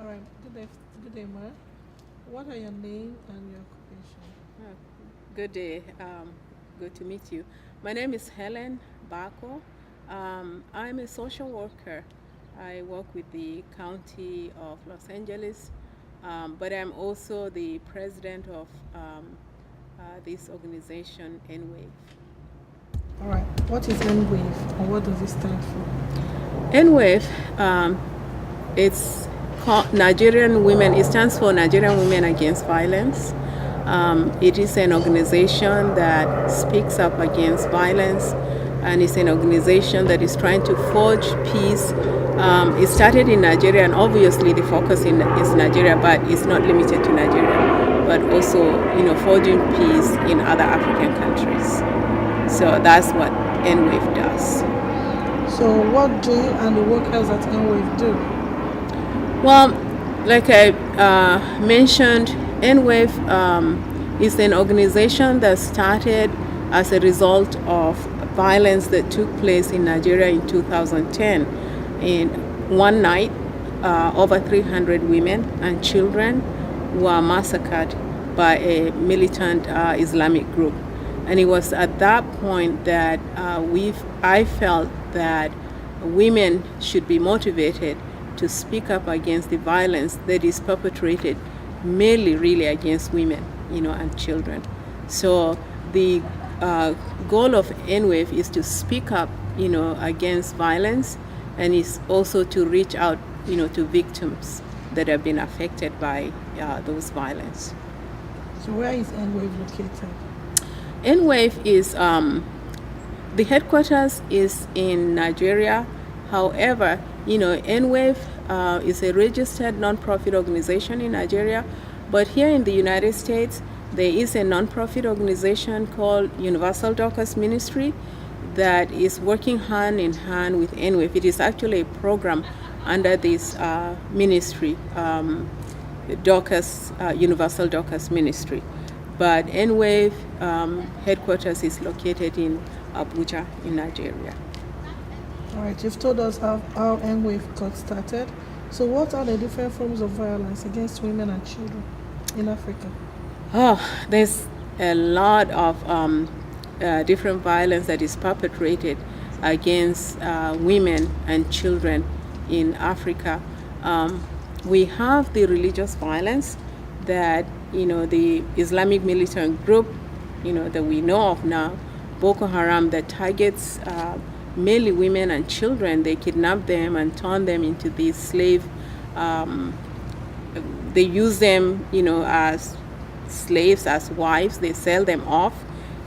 All right. Good day, Ma. What are your name and your occupation? Uh, Good day. Good to meet you. My name is Helen Bako. I'm a social worker. I work with the County of Los Angeles, but I'm also the president of this organization, NWAVE. All right. What is NWAVE and what does it stand for? NWAVE, it's called Nigerian Women. It stands for Nigerian Women Against Violence. It is an organization that speaks up against violence, and it's an organization that is trying to forge peace. It started in Nigeria, and obviously the focus is Nigeria, but it's not limited to Nigeria, but also forging peace in other African countries. So that's what NWAVE does. So, what do you and the workers at NWAVE do? Well, like I mentioned, NWAVE is an organization that started as a result of violence that took place in Nigeria in 2010. In one night, over 300 women and children were massacred by a militant Islamic group. And it was at that point that I felt that women should be motivated to speak up against the violence that is perpetrated mainly really against women, and children. So the goal of NWAVE is to speak up, against violence, and is also to reach out, to victims that have been affected by those violence. So, where is NWAVE located? NWAVE is the headquarters is in Nigeria. However, NWAVE is a registered nonprofit organization in Nigeria, but here in the United States, there is a nonprofit organization called Universal Dorcas Ministry that is working hand in hand with NWAVE. It is actually a program under this ministry, Universal Dorcas Ministry. But NWAVE headquarters is located in Abuja in Nigeria. All right. You've told us how NWAVE got started. So, what are the different forms of violence against women and children in Africa? Oh, there's a lot of different violence that is perpetrated against women and children in Africa. We have the religious violence that the Islamic militant group that we know of now, Boko Haram, that targets mainly women and children. They kidnap them and turn them into these slave. They use them as slaves, as wives. They sell them off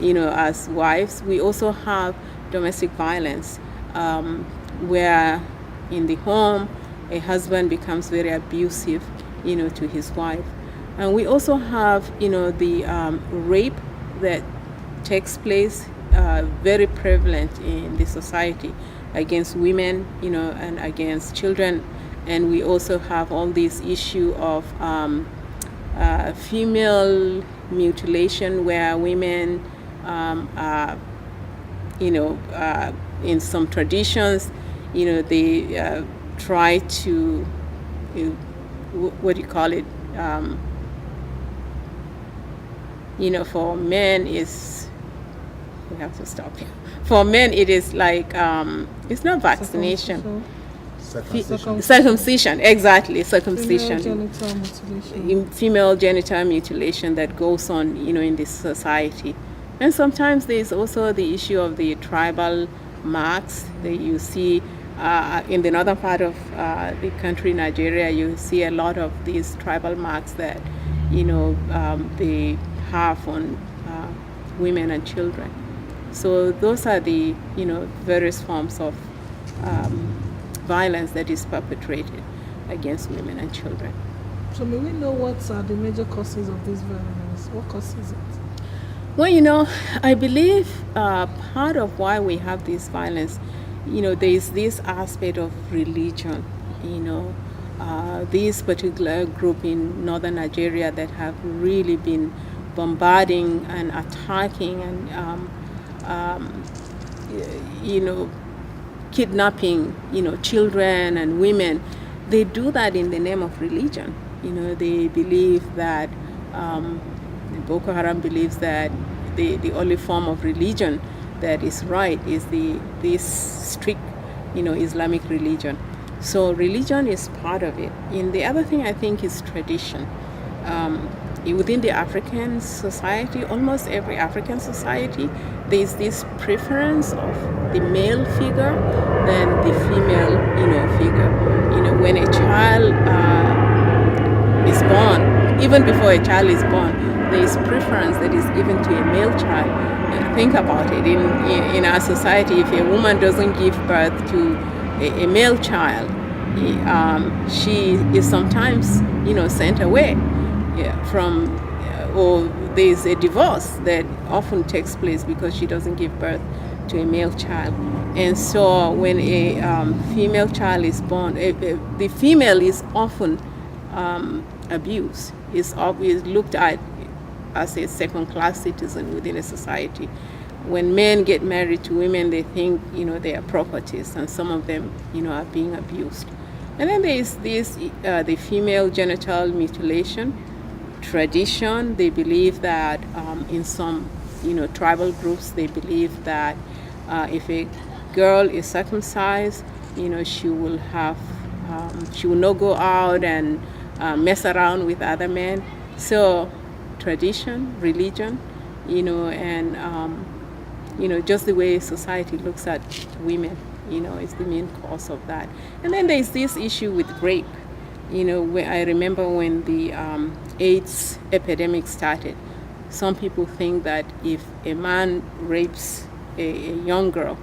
as wives. We also have domestic violence where in the home a husband becomes very abusive to his wife. And we also have, the rape that takes place, very prevalent in the society against women, and against children. And we also have all this issue of female mutilation, where women are, in some traditions, they try to, what do you call it? For men we have to stop here. For men, it is like, it's not vaccination. Circumcision, exactly, circumcision. Female genital mutilation. Female genital mutilation that goes on, in this society. And sometimes there's also the issue of the tribal marks that you see in the northern part of the country, Nigeria. You see a lot of these tribal marks that, they have on women and children. So those are the, various forms of violence that is perpetrated against women and children. So, may we know what are the major causes of this violence? What causes it? Well, I believe part of why we have this violence, there is this aspect of religion, this particular group in northern Nigeria that have really been bombarding and attacking and, kidnapping, children and women. they do that in the name of religion. They believe that Boko Haram believes that the only form of religion that is right is this strict, Islamic religion. So religion is part of it. And the other thing I think is tradition. Within the African society, almost every African society, there is this preference of the male figure than the female, figure. When a child is born, even before a child is born, there is preference that is given to a male child. Think about it. In our society, if a woman doesn't give birth to a male child, she is sometimes, sent away from, or there's a divorce that often takes place because she doesn't give birth to a male child. And so when a female child is born, the female is often abused, is looked at as a second-class citizen within a society. When men get married to women, they think, they are properties, and some of them, are being abused. And then there is this, the female genital mutilation tradition. They believe that in some, tribal groups, they believe that if a girl is circumcised, she will not go out and mess around with other men. So tradition, religion, and just the way society looks at women, is the main cause of that. And then there's this issue with rape. I remember when the AIDS epidemic started, some people think that if a man rapes a young girl,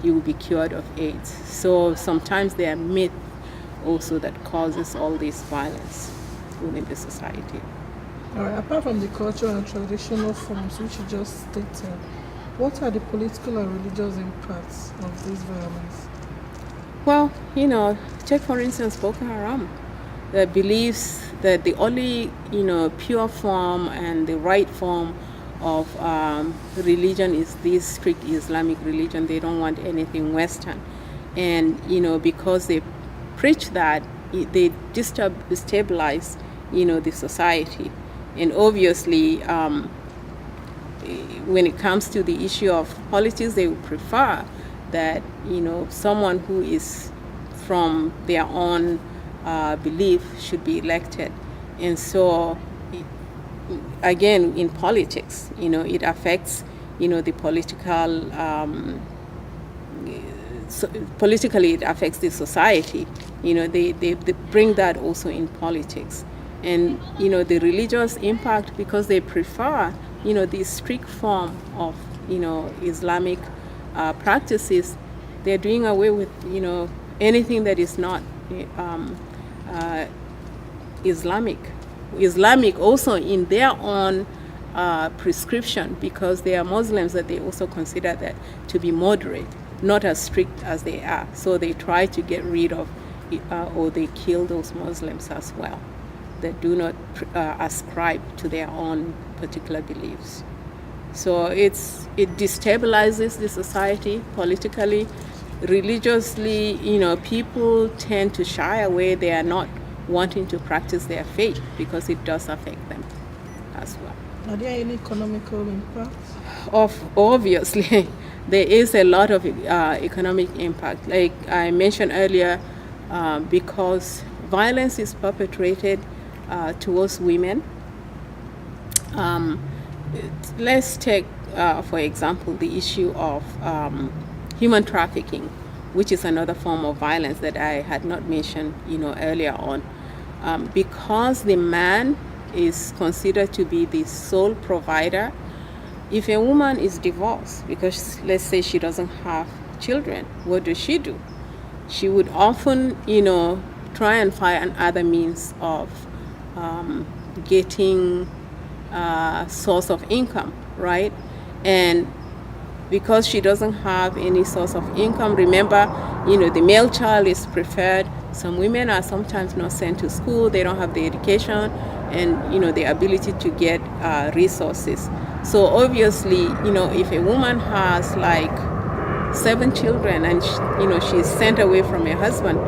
he will be cured of AIDS. So sometimes there are myths also that causes all this violence within the society. All right. Apart from the cultural and traditional forms which you just stated, what are the political and religious impacts of this violence? Well, take for instance Boko Haram, that believes that the only, pure form and the right form of religion is this strict Islamic religion. They don't want anything Western. And, because they preach that, they destabilize, the society. And obviously, when it comes to the issue of politics, they would prefer that, someone who is from their own belief should be elected. And so, again, in politics, it affects, the political, politically it affects the society. They bring that also in politics. And, the religious impact, because they prefer, the strict form of, Islamic practices, they're doing away with, anything that is not Islamic. Islamic also in their own prescription, because they are Muslims, that they also consider that to be moderate, not as strict as they are. So they try to get rid of, or they kill those Muslims as well, that do not ascribe to their own particular beliefs. So it destabilizes the society politically. Religiously, people tend to shy away. They are not wanting to practice their faith because it does affect them as well. Are there any economical impacts? Obviously, there is a lot of economic impact. Like I mentioned earlier, because violence is perpetrated towards women. Let's take, for example, the issue of human trafficking, which is another form of violence that I had not mentioned, earlier on. Because the man is considered to be the sole provider, if a woman is divorced, because let's say she doesn't have children, what does she do? She would often, try and find other means of getting source of income, right? And because she doesn't have any source of income, remember, the male child is preferred. Some women are sometimes not sent to school. They don't have the education and, the ability to get resources. So obviously, if a woman has like 7 children and, she's sent away from her husband,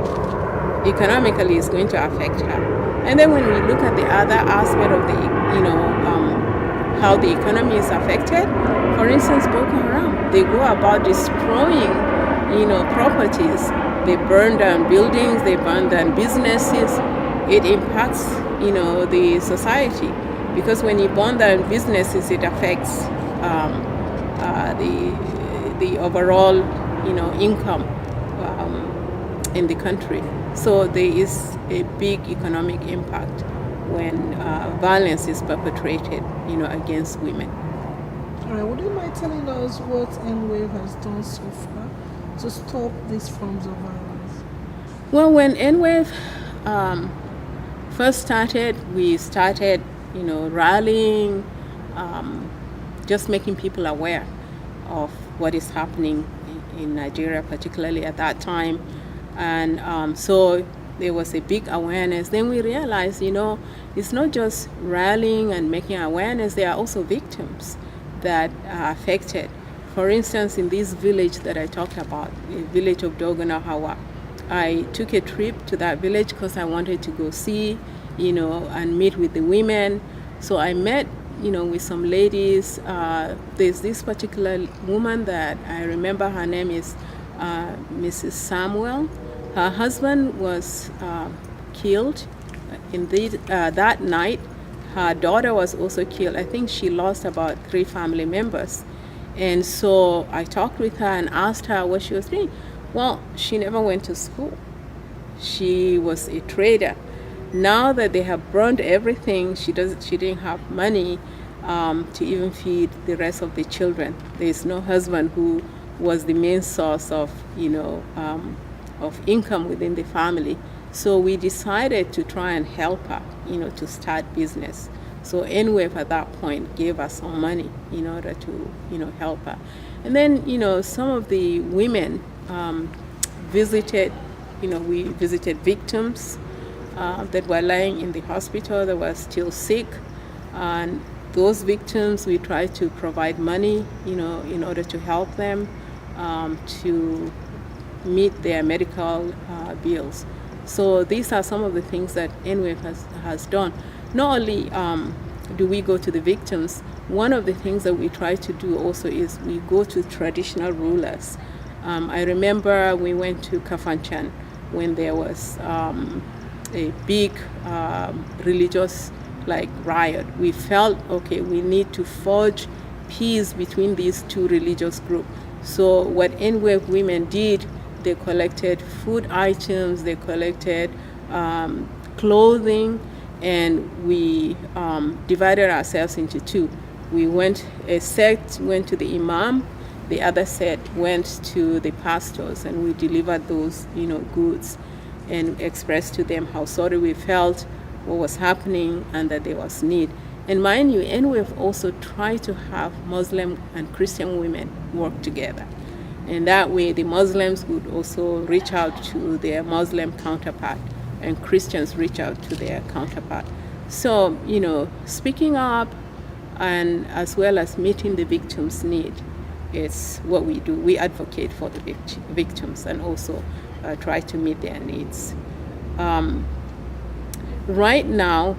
economically is going to affect her. And then when we look at the other aspect of the, how the economy is affected, for instance, Boko Haram, they go about destroying, properties. They burn down buildings, they burn down businesses. It impacts, the society, because when you burn down businesses, it affects the overall, income in the country. So there is a big economic impact when violence is perpetrated, against women. All right, would you mind telling us what NWAVE has done so far to stop these forms of violence? Well, when NWAVE first started, we started, rallying, just making people aware of what is happening in Nigeria, particularly at that time. And so there was a big awareness. Then we realized, it's not just rallying and making awareness, there are also victims that are affected. For instance, in this village that I talked about, the village of Dogonahawa, I took a trip to that village because I wanted to go see, and meet with the women. So I met, with some ladies. There's this particular woman that I remember, her name is Mrs. Samuel. Her husband was killed. Indeed, that night, her daughter was also killed. I think she lost about 3 family members. And so I talked with her and asked her what she was doing. Well, she never went to school. She was a trader. Now that they have burned everything, she didn't have money to even feed the rest of the children. There is no husband who was the main source of, of income within the family. So we decided to try and help her, to start business. So NWAVE at that point gave us some money in order to, help her. And then, some of the women visited, we visited victims that were lying in the hospital, that were still sick. And those victims, we tried to provide money, in order to help them to meet their medical bills. So these are some of the things that NWAVE has done. Not only do we go to the victims, one of the things that we try to do also is we go to traditional rulers. I remember we went to Kafanchan when there was a big religious riot. We felt, okay, we need to forge peace between these two religious groups. So what NWAVE women did, they collected food items, they collected clothing, and we divided ourselves into 2. A sect went to the imam, the other set went to the pastors, and we delivered those, goods and expressed to them how sorry we felt, what was happening, and that there was need. And mind you, NWAVE also tried to have Muslim and Christian women work together. And that way, the Muslims would also reach out to their Muslim counterpart, and Christians reach out to their counterpart. So, speaking up and as well as meeting the victims' need is what we do. We advocate for the victims and also try to meet their needs. Right now,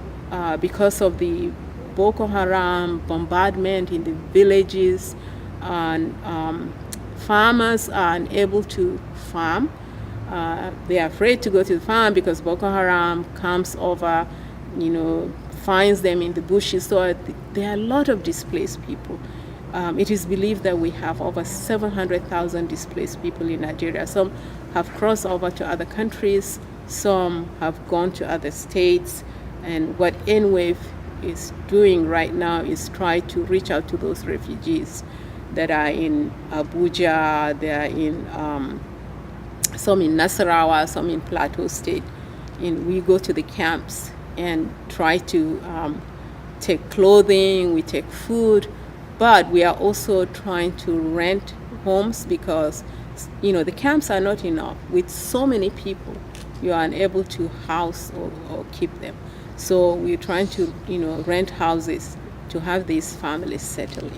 because of the Boko Haram bombardment in the villages, and farmers are unable to farm. They are afraid to go to the farm because Boko Haram comes over, finds them in the bushes. So there are a lot of displaced people. It is believed that we have over 700,000 displaced people in Nigeria. Some have crossed over to other countries, some have gone to other states. And what NWAVE is doing right now is try to reach out to those refugees that are in Abuja, they are in some in Nasarawa, some in Plateau State. And we go to the camps and try to take clothing, we take food, but we are also trying to rent homes because, the camps are not enough. With so many people, you are unable to house or keep them. So we're trying to, rent houses to have these families settle in.